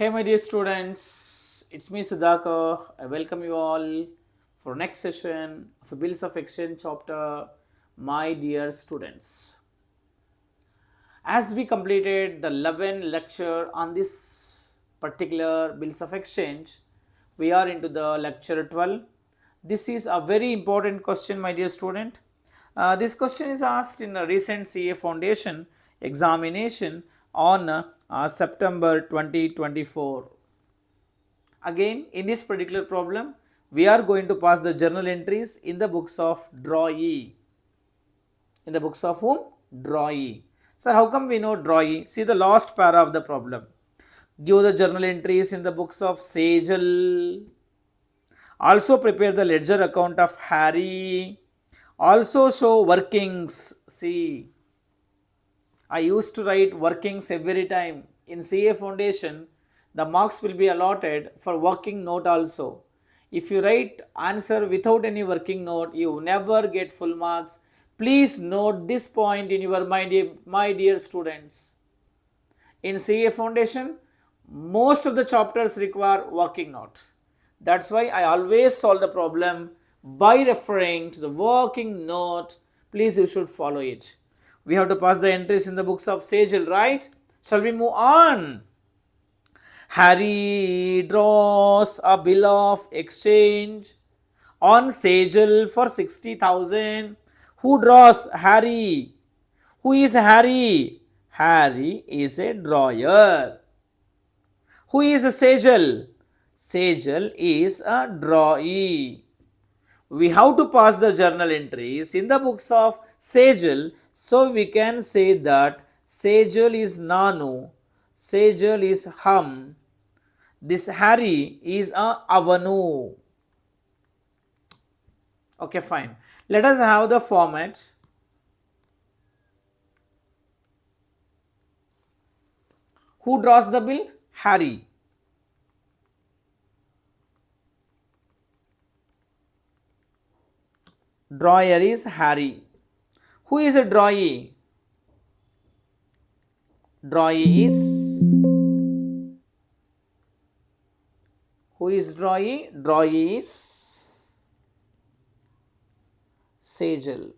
Hey my dear students, it's me Sudhakar. I welcome you all for next session of Bills of Exchange chapter, my dear students. As we completed the 11th lecture on this particular Bills of Exchange, we are into the lecture 12. This is a very important question, my dear student. This question is asked in a recent CA Foundation examination on September 2024. Again, in this particular problem, we are going to pass the journal entries in the books of drawee. In the books of whom? Drawee. So, how come we know drawee? See the last para of the problem. Give the journal entries in the books of Sejal. Also prepare the ledger account of Harry. Also show workings. See, I used to write workings every time. In CA Foundation, the marks will be allotted for working note also. If you write answer without any working note, you never get full marks. Please note this point in your mind, my dear students. In CA Foundation, most of the chapters require working note. That's why I always solve the problem by referring to the working note. Please, you should follow it. We have to pass the entries in the books of Sejal, right? Shall we move on? Harry draws a bill of exchange on Sejal for 60,000. Who draws? Harry. Who is Harry? Harry is a drawer. Who is Sejal? Sejal is a drawee. We have to pass the journal entries in the books of Sejal, so we can say that Sejal is Nanu, Sejal is Hum, this Harry is a Avanu. Okay, fine. Let us have the format. Who draws the bill? Harry. Drawer is Harry. Who is a drawee? Drawee is. Who is drawee? Drawee is Sejal.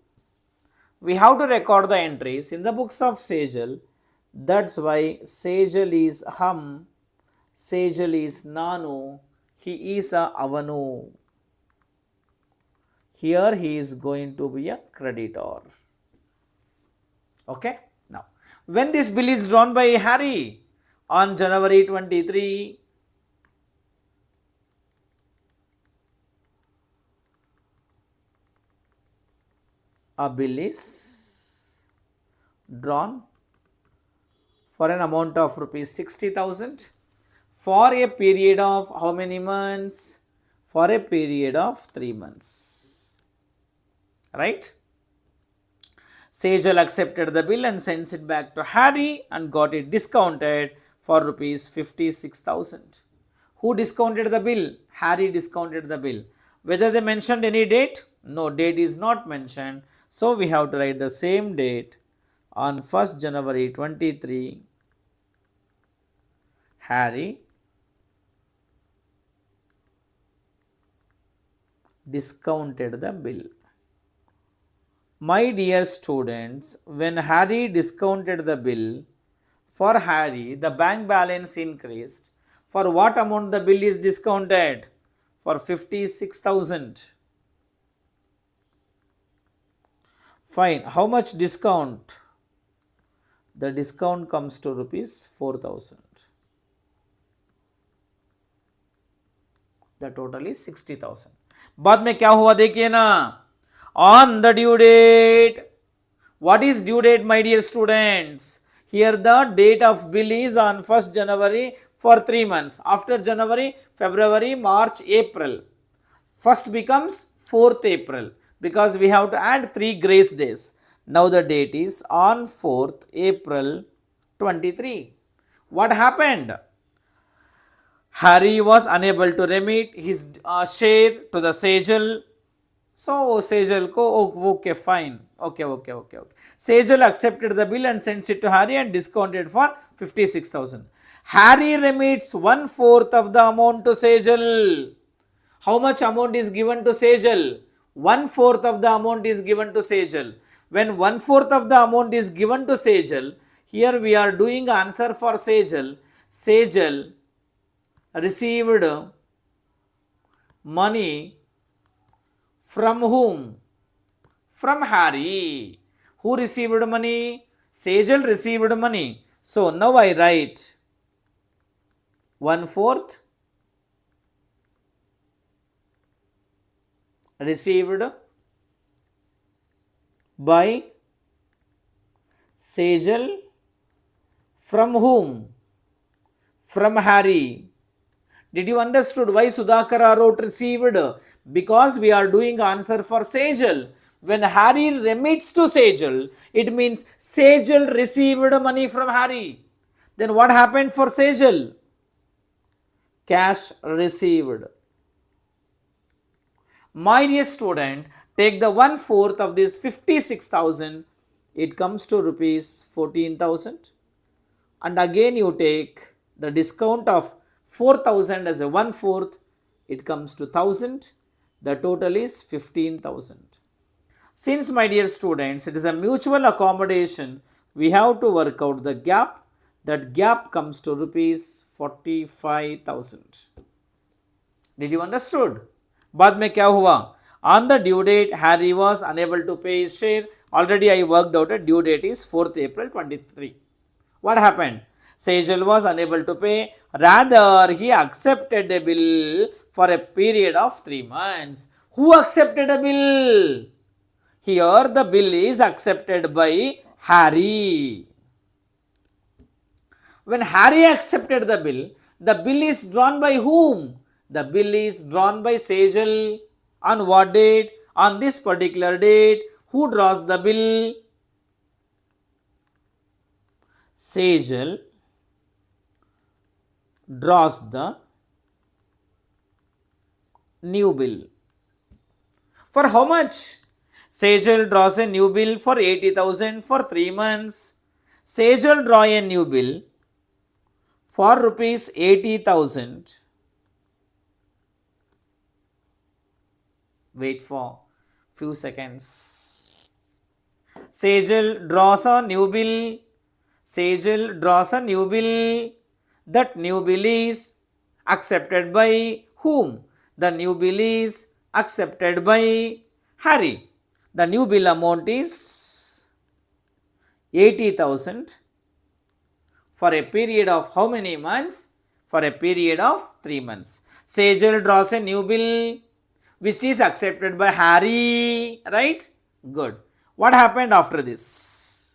We have to record the entries in the books of Sejal. That's why Sejal is Hum, Sejal is Nanu, he is a Avanu. Here he is going to be a creditor. Okay. Now, when this bill is drawn by Harry on January 23, a bill is drawn for an amount of rupees 60,000 for a period of how many months? For a period of 3 months. Right? Sejal accepted the bill and sends it back to Harry and got it discounted for rupees 56,000. Who discounted the bill? Harry discounted the bill. Whether they mentioned any date? No, date is not mentioned. So we have to write the same date on 1st January 23. Harry discounted the bill. My dear students, when Harry discounted the bill, for Harry the bank balance increased. For what amount the bill is discounted? For 56,000. Fine. How much discount? The discount comes to rupees 4,000. The total is 60,000. बाद में क्या हुआ देखिए ना, on the due date. What is due date, my dear students? Here the date of bill is on 1st January for 3 months. After January, February, March, April. First becomes 4th April because we have to add 3 grace days. Now the date is on 4th April 23. What happened? Harry was unable to remit his share to the Sejal. So Sejal ko, okay, fine. Okay. Sejal accepted the bill and sends it to Harry and discounted for 56,000. Harry remits 1/4 of the amount to Sejal. How much amount is given to Sejal? 1/4 of the amount is given to Sejal. When 1/4 of the amount is given to Sejal, here we are doing answer for Sejal. Sejal received money from whom? From Harry. Who received money? Sejal received money. So now I write 1/4 received by Sejal from whom? From Harry. Did you understood why Sudhakara wrote received? Because we are doing answer for Sejal. When Harry remits to Sejal, it means Sejal received money from Harry. Then what happened for Sejal? Cash received. My dear student, take the 1/4 of this 56,000, it comes to rupees 14,000. And again you take the discount of 4,000 as a 1/4, it comes to 1,000. The total is 15,000. Since, my dear students, it is a mutual accommodation, we have to work out the gap. That gap comes to rupees 45,000. Did you understood? बाद में क्या हुआ? On the due date, Harry was unable to pay his share. Already I worked out a due date is 4th April 23. What happened? Sejal was unable to pay. Rather, he accepted a bill for a period of 3 months. Who accepted a bill? Here the bill is accepted by Harry. When Harry accepted the bill is drawn by whom? The bill is drawn by Sejal. On what date? On this particular date. Who draws the bill? Sejal draws the new bill. For how much? Sejal draws a new bill for 80,000 for 3 months. Sejal draw a new bill for rupees 80,000. Wait for few seconds. Sejal draws a new bill. Sejal draws a new bill. That new bill is accepted by whom? The new bill is accepted by Harry. The new bill amount is 80,000 for a period of how many months? For a period of 3 months. Sejal draws a new bill which is accepted by Harry, right? Good. What happened after this?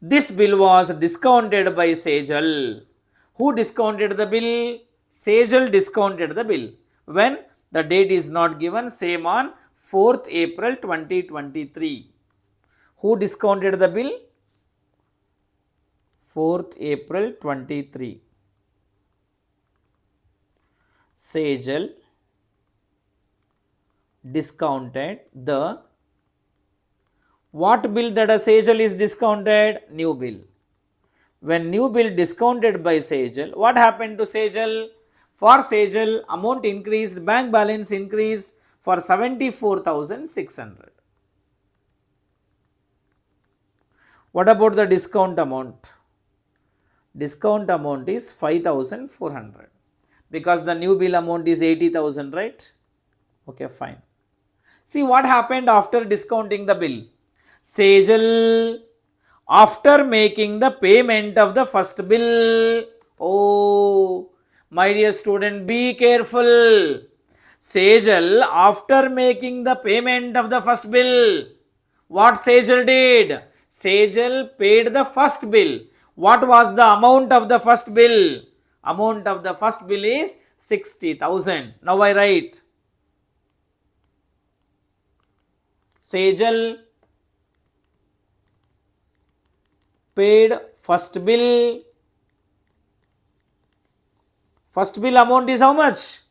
This bill was discounted by Sejal. Who discounted the bill? Sejal discounted the bill. When? The date is not given, same on 4th April 2023. Who discounted the bill? 4th April 23. Sejal discounted the what bill that a Sejal is discounted? New bill. When new bill discounted by Sejal, what happened to Sejal? For Sejal, amount increased, bank balance increased for 74,600. What about the discount amount? Discount amount is 5,400 because the new bill amount is 80,000, right? Okay, fine. See what happened after discounting the bill. Sejal, after making the payment of the first bill, oh, my dear student, be careful. Sejal, after making the payment of the first bill, what Sejal did? Sejal paid the first bill. What was the amount of the first bill? Amount of the first bill is 60,000. Now I write. Sejal paid first bill. First bill amount is how much?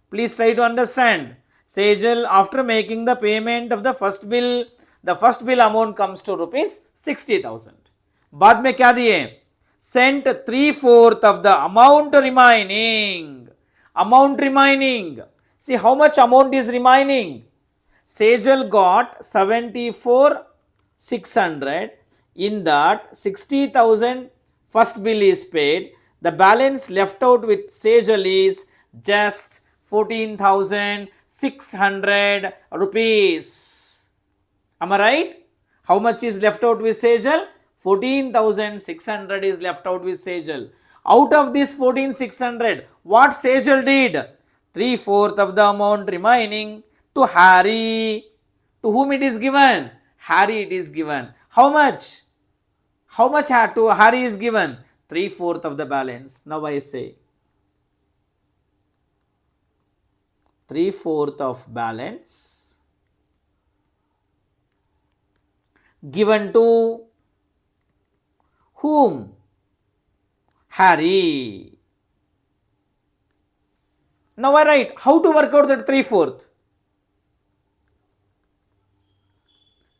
Please try to understand. Sejal, after making the payment of the first bill amount comes to rupees 60,000. बाद में क्या दिए? sent 3/4 of the amount remaining. Amount remaining. See how much amount is remaining. Sejal got 74,600. In that 60,000 first bill is paid. The balance left out with Sejal is just 14,600 rupees. Am I right? How much is left out with Sejal? 14,600 is left out with Sejal. Out of this 14,600, what Sejal did? 3/4 of the amount remaining to Harry. To whom it is given? Harry it is given. How much? How much to Harry is given? 3/4 of the balance. Now I say 3/4 of balance given to whom? Harry. Now I write how to work out that 3/4.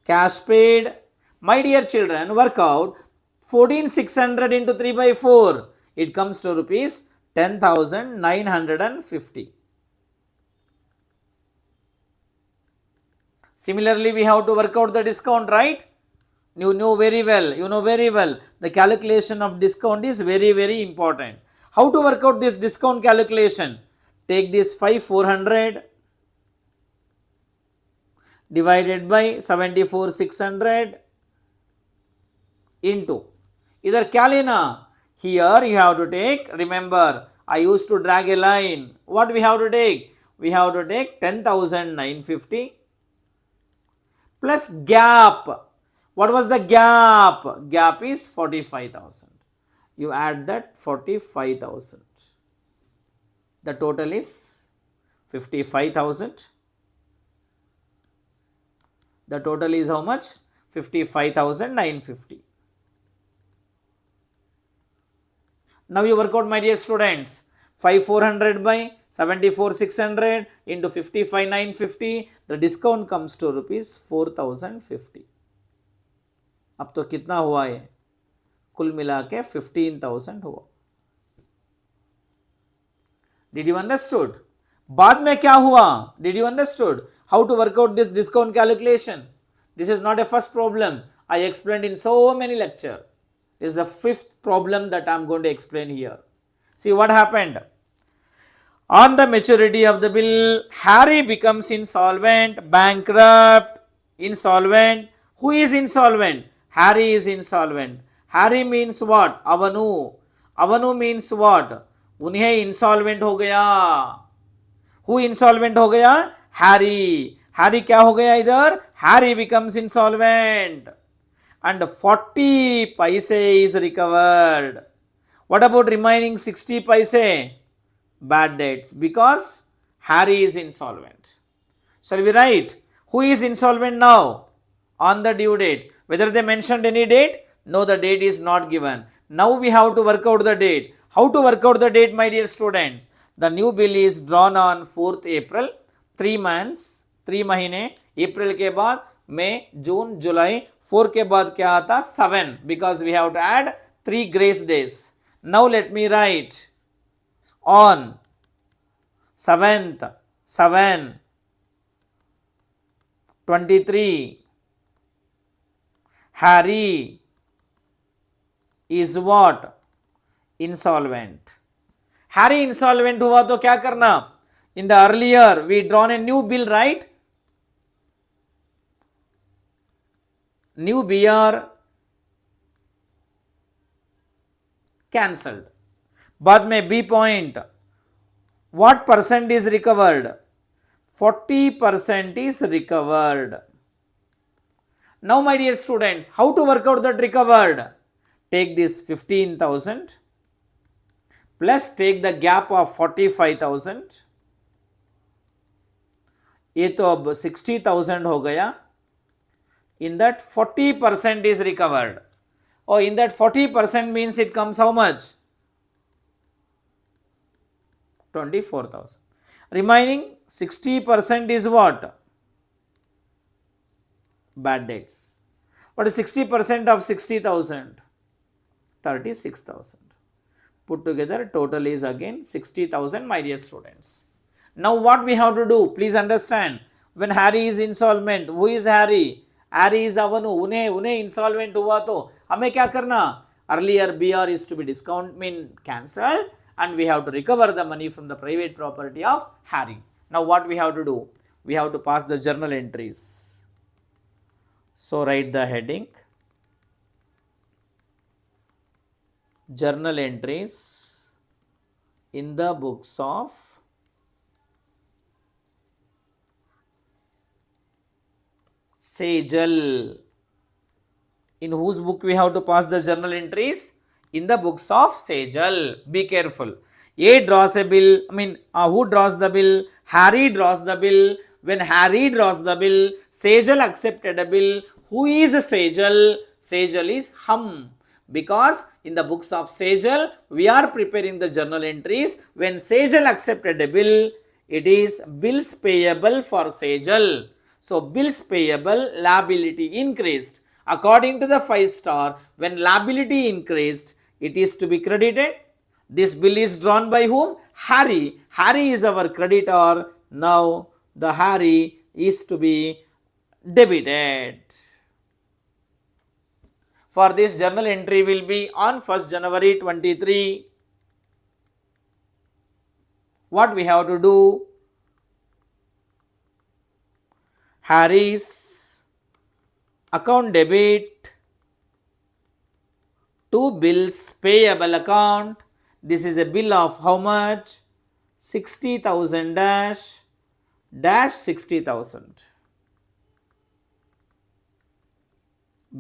Cash paid. My dear children, work out 14,600 into 3/4. It comes to rupees 10,950. Similarly, we have to work out the discount, right? You know very well. The calculation of discount is very, very important. How to work out this discount calculation? Take this 5,400 divided by 74,600 into. Either Kalina. Here you have to take, remember, I used to drag a line. What we have to take? We have to take 10,950 plus gap. What was the gap? Gap is 45,000. You add that 45,000. The total is 55,000. The total is how much? 55,950. Now you work out, my dear students. 5,400 by 74,600 into 55,950. The discount comes to rupees 4,050. अब तो कितना हुआ है? कुल मिला के 15,000 हुआ. Did you understood? बाद में क्या हुआ? Did you understood how to work out this discount calculation? This is not a first problem. I explained in so many lectures. This is the fifth problem that I am going to explain here. See what happened. On the maturity of the bill, Harry becomes insolvent, bankrupt, insolvent. Who is insolvent? Harry is insolvent. Harry means what? Avanu. Avanu means what? उन्हें insolvent हो गया. Who insolvent हो गया? Harry. Harry क्या हो गया इधर? Harry becomes insolvent. And 40 paise is recovered. What about remaining 60 paise? Bad debts, because Harry is insolvent. Shall we write? Who is insolvent now? On the due date. Whether they mentioned any date? No, the date is not given. Now we have to work out the date. How to work out the date, my dear students? The new bill is drawn on 4th April. 3 months, 3 महीने. April के बाद May, June, July. 4 के बाद क्या आता? 7, because we have to add 3 grace days. Now let me write. On 7th, 7, 23, Harry is what? Insolvent. Harry insolvent हुआ तो क्या करना? In the earlier we drawn a new bill, right? New BR cancelled. बाद में B point. What percent is recovered? 40% is recovered. Now my dear students, how to work out that recovered? Take this 15,000 plus take the gap of 45,000. ये तो अब 60,000 हो गया. In that 40% is recovered. Oh, in that 40% means it comes how much? 24,000. Remaining 60% is what? Bad debts. What is 60% of 60,000? 36,000. Put together total is again 60,000, my dear students. Now what we have to do, please understand, when Harry is insolvent, who is Harry? Harry is Avanu, उन्हें insolvent हुआ तो हमें क्या करना? Earlier BR is to be cancelled and we have to recover the money from the private property of Harry. Now what we have to do? We have to pass the journal entries. So write the heading, journal entries in the books of Sejal. In whose book we have to pass the journal entries? In the books of Sejal. Be careful. A draws a bill. Who draws the bill? Harry draws the bill. When Harry draws the bill, Sejal accepted a bill. Who is Sejal? Sejal is hum. Because in the books of Sejal, we are preparing the journal entries. When Sejal accepted a bill, it is bills payable for Sejal. So, bills payable, liability increased. According to the 5-star, when liability increased, it is to be credited. This bill is drawn by whom? Harry. Harry is our creditor. Now, the Harry is to be debited. For this, journal entry will be on 1st January 23. What we have to do? Harry's account debit to bills payable account. This is a bill of how much? 60,000 dash 60,000.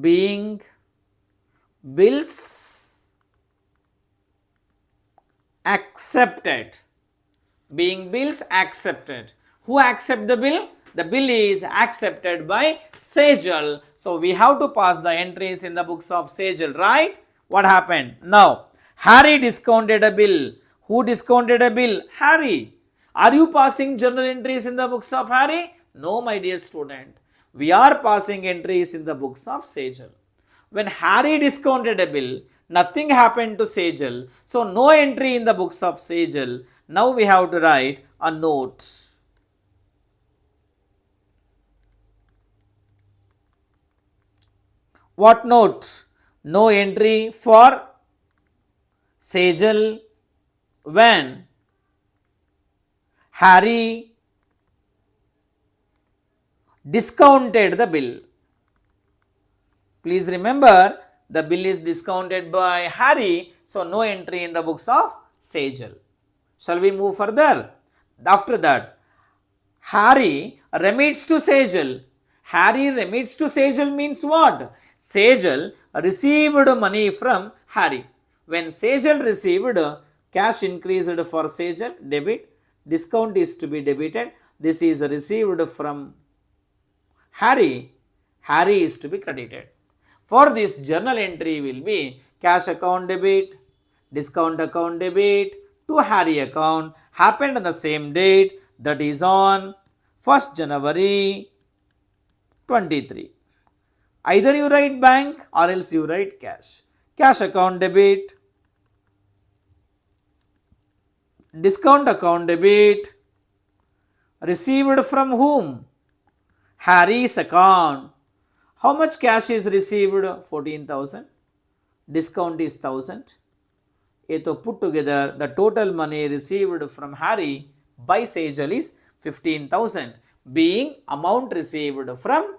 Being bills accepted. Being bills accepted. Who accept the bill? The bill is accepted by Sejal. So we have to pass the entries in the books of Sejal, right? What happened? Now, Harry discounted a bill. Who discounted a bill? Harry. Are you passing journal entries in the books of Harry? No, my dear student. We are passing entries in the books of Sejal. When Harry discounted a bill, nothing happened to Sejal. So no entry in the books of Sejal. Now we have to write a note. What note? No entry for Sejal when Harry discounted the bill. Please remember, the bill is discounted by Harry, so no entry in the books of Sejal. Shall we move further? After that, Harry remits to Sejal. Harry remits to Sejal means what? Sejal received money from Harry. When Sejal received, cash increased for Sejal, debit, discount is to be debited. This is received from Harry, Harry is to be credited. For this, journal entry will be cash account debit, discount account debit to Harry account happened on the same date, that is on 1st January 23. Either you write bank or else you write cash. Cash account debit, discount account debit, received from whom? Harry's account. How much cash is received? 14,000. Discount is 1,000. So put together, the total money received from Harry by Sejal is 15,000. Being amount received from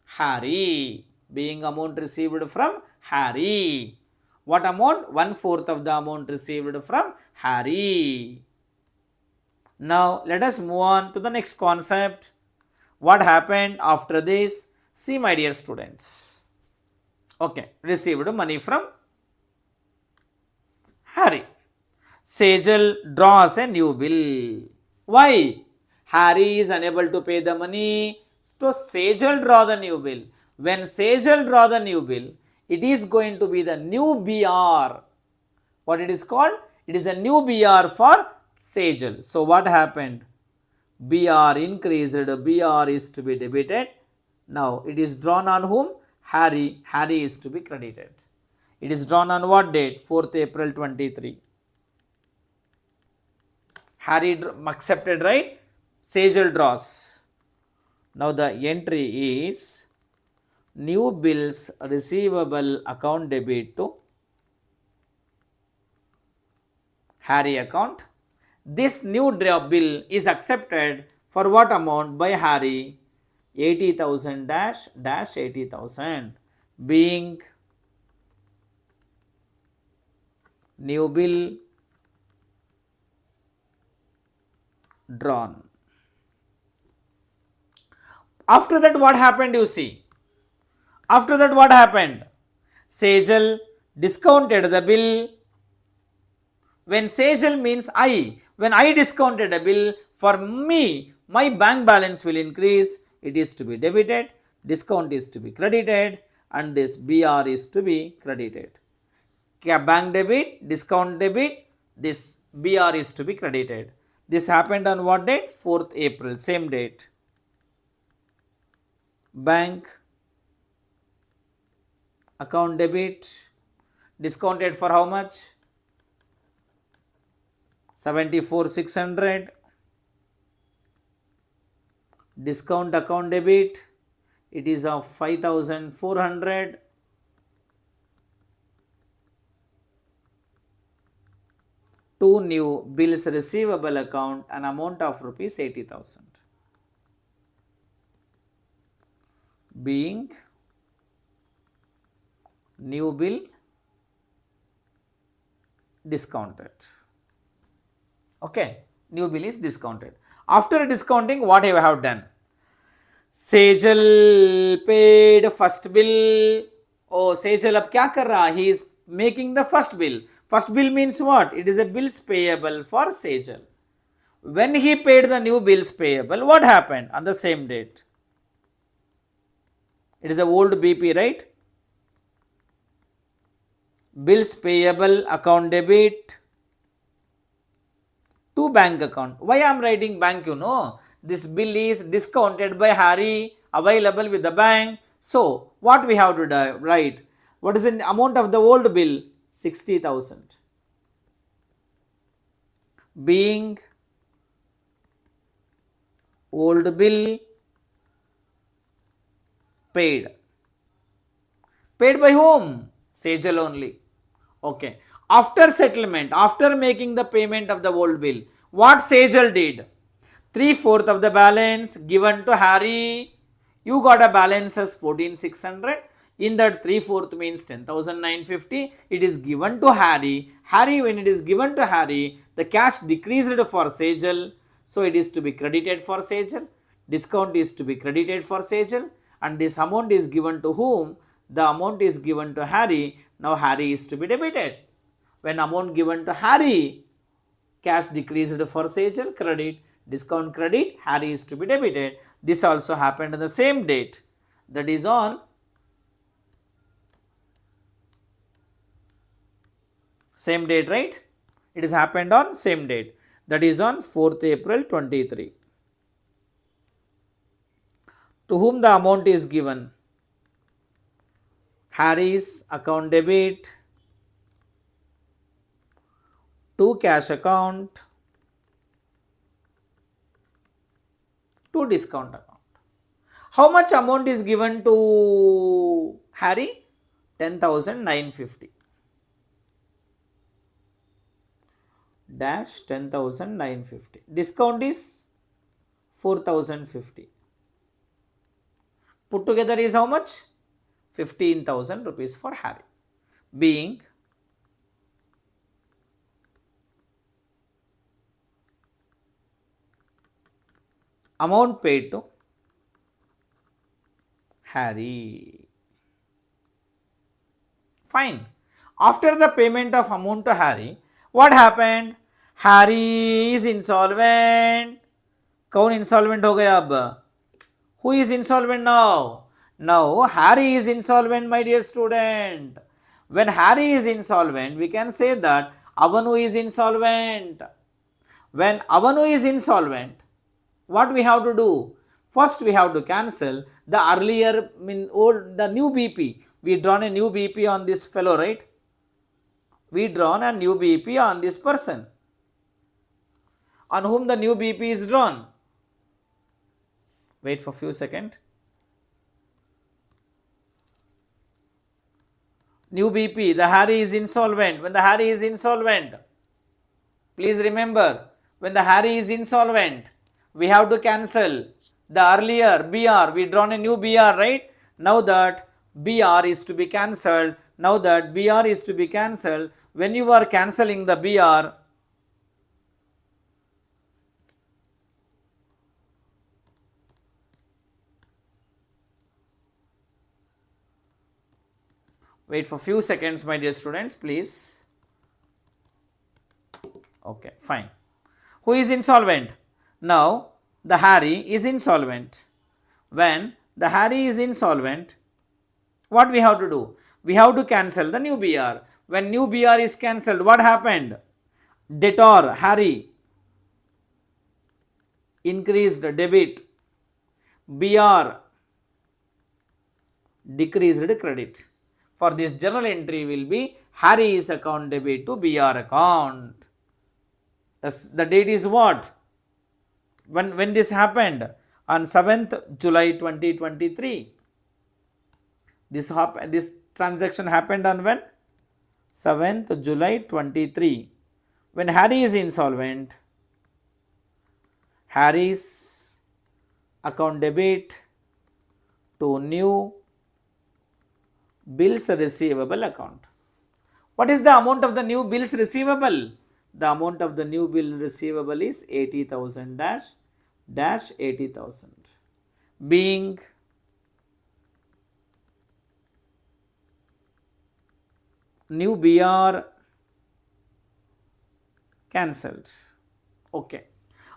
Harry. Being amount received from Harry. What amount? 1/4 of the amount received from Harry. Now let us move on to the next concept. What happened after this? See, my dear students. Okay, received money from Harry. Sejal draws a new bill. Why? Harry is unable to pay the money. So Sejal draw the new bill. When Sejal draw the new bill, it is going to be the new BR. What it is called? It is a new BR for Sejal. So what happened? BR increased, BR is to be debited. Now it is drawn on whom? Harry, Harry is to be credited. It is drawn on what date? 4th April 23. Harry accepted, right? Sejal draws. Now the entry is new bills receivable account debit to Harry account. This new bill is accepted for what amount by Harry? 80,000 dash 80,000, being new bill drawn. After that what happened, you see? After that what happened? Sejal discounted the bill. When Sejal means I, when I discounted a bill, for me, my bank balance will increase. It is to be debited, discount is to be credited, and this BR is to be credited. Bank debit, discount debit, this BR is to be credited. This happened on what date? 4th April, same date. Bank account debit, discounted for how much? 74,600. Discount account debit, it is of 5,400. Two new bills receivable account, an amount of rupees 80,000, being new bill discounted. Okay, new bill is discounted. After discounting, what I have done? Sejal paid first bill. Oh, Sejal ab kya kar raha? He is making the first bill. First bill means what? It is a bills payable for Sejal. When he paid the new bills payable, what happened on the same date? It is a old BP, right? Bills payable account debit to bank account. Why I am writing bank, you know? This bill is discounted by Harry, available with the bank. So, what we have to write? What is the amount of the old bill? 60,000. Being old bill paid. Paid by whom? Sejal only. Okay. After settlement, after making the payment of the old bill, what Sejal did? 3/4 of the balance given to Harry. You got a balance as 14,600. In that 3/4 means 10,950. It is given to Harry. Harry, when it is given to Harry, the cash decreased for Sejal. So it is to be credited for Sejal. Discount is to be credited for Sejal. And this amount is given to whom? The amount is given to Harry. Now Harry is to be debited. When amount given to Harry, cash decreased for Sejal, credit, discount credit, Harry is to be debited. This also happened on the same date. That is on same date, right? It is happened on same date. That is on 4th April 23. To whom the amount is given? Harry's account debit to cash account to discount account. How much amount is given to Harry? 10,950. Dash 10,950. Discount is 4,050. Put together is how much? 15,000 rupees for Harry. Being amount paid to Harry. Fine. After the payment of amount to Harry, what happened? Harry is insolvent. कौन insolvent हो गया अब? Who is insolvent now? Now Harry is insolvent, my dear student. When Harry is insolvent, we can say that Avanu is insolvent. When Avanu is insolvent, what we have to do? First we have to cancel the earlier the new BP. We drawn a new BP on this fellow, right? We drawn a new BP on this person on whom the new BP is drawn. Wait for few seconds. New BP, the Harry is insolvent. When the Harry is insolvent, please remember, when the Harry is insolvent, we have to cancel the earlier BR. We drawn a new BR, right? Now that BR is to be cancelled. Now that BR is to be cancelled. When you are cancelling the BR, wait for few seconds, my dear students, please. Okay, fine. Who is insolvent? Now, the Harry is insolvent. When the Harry is insolvent, what we have to do? We have to cancel the new BR. When new BR is cancelled, what happened? Debtor Harry increased debit, BR decreased credit. For this journal entry will be Harry's account debit to BR account. The date is what? When this happened? On 7th July 2023. This transaction happened on when? 7th July 23. When Harry is insolvent, Harry's account debit to new bills receivable account. What is the amount of the new bills receivable? The amount of the new bill receivable is 80,000 dash 80,000, being new BR cancelled. Okay.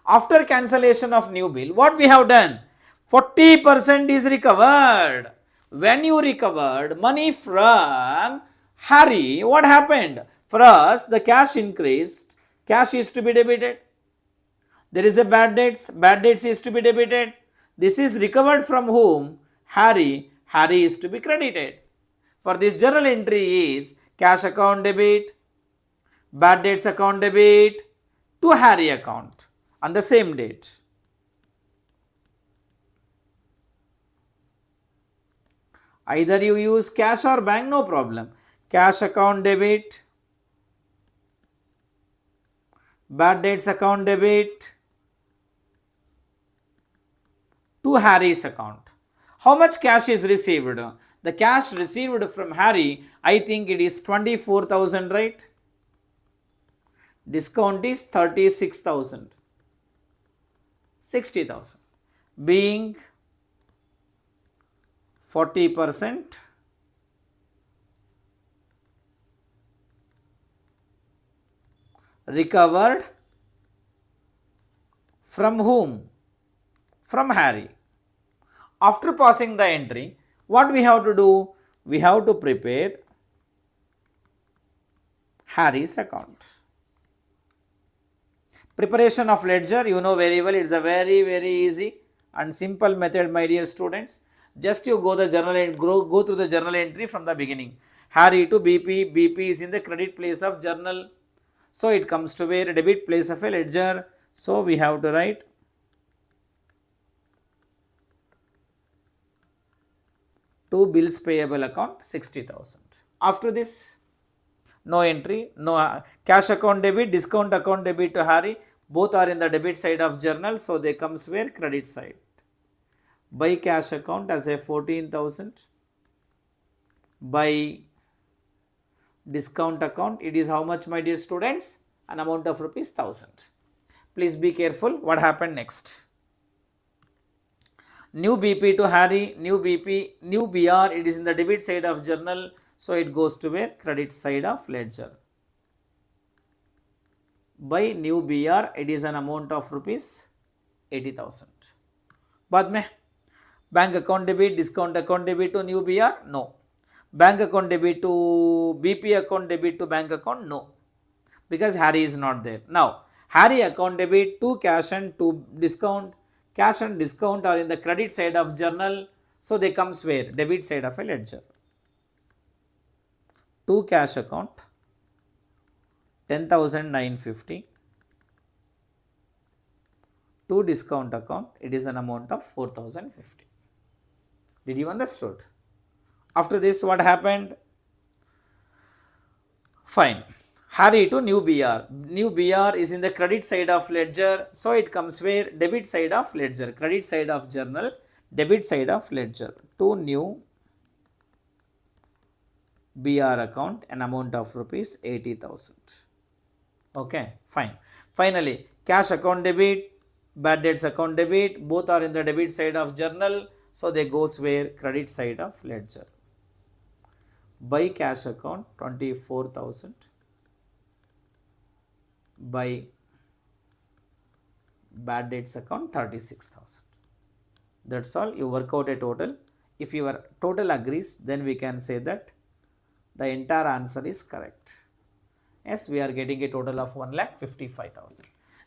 After cancellation of new bill, what we have done? 40% is recovered. When you recovered money from Harry, what happened? For us, the cash increased. Cash is to be debited. There is a bad debts is to be debited. This is recovered from whom? Harry. Harry is to be credited. For this journal entry is cash account debit, bad debts account debit to Harry account on the same date. Either you use cash or bank, no problem. Cash account debit, bad debts account debit to Harry's account. How much cash is received? The cash received from Harry, I think it is 24,000, right? Discount is 36,000. 60,000. Being 40% recovered from whom? From Harry. After passing the entry, what we have to do? We have to prepare Harry's account. Preparation of ledger, you know very well, it's a very easy and simple method, my dear students. Just you go through the journal entry from the beginning. Harry to BP, BP is in the credit place of journal. So it comes to where debit place of a ledger. So we have to write to bills payable account 60,000. After this, no entry, no cash account debit, discount account debit to Harry. Both are in the debit side of journal. So they comes where? Credit side. By cash account as a 14,000. By discount account, it is how much, my dear students? An amount of rupees 1,000. Please be careful. What happened next? New BP to Harry, new BP, new BR, it is in the debit side of journal. So it goes to where? Credit side of ledger. By new BR, it is an amount of rupees 80,000. बाद में bank account debit, discount account debit to new BR? No. Bank account debit to BP account debit to bank account? No. Because Harry is not there. Now, Harry account debit to cash and to discount. Cash and discount are in the credit side of journal, so they comes where? Debit side of a ledger. To cash account 10,950. To discount account, it is an amount of 4,050. Did you understood? After this, what happened? Fine. Harry to new BR. New BR is in the credit side of ledger, so it comes where? Debit side of ledger. Credit side of journal, debit side of ledger. To new BR account, an amount of rupees 80,000. Okay, fine. Finally, cash account debit, bad debts account debit, both are in the debit side of journal, so they goes where? Credit side of ledger. By cash account 24,000, by bad debts account 36,000. That's all. You work out a total. If your total agrees, then we can say that the entire answer is correct. Yes, we are getting a total of 1,55,000.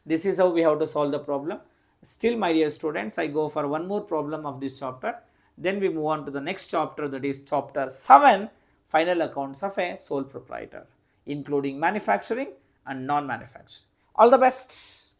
This is how we have to solve the problem. Still, my dear students, I go for one more problem of this chapter. Then we move on to the next chapter, that is chapter 7, final accounts of a sole proprietor, including manufacturing and non-manufacturing. All the best.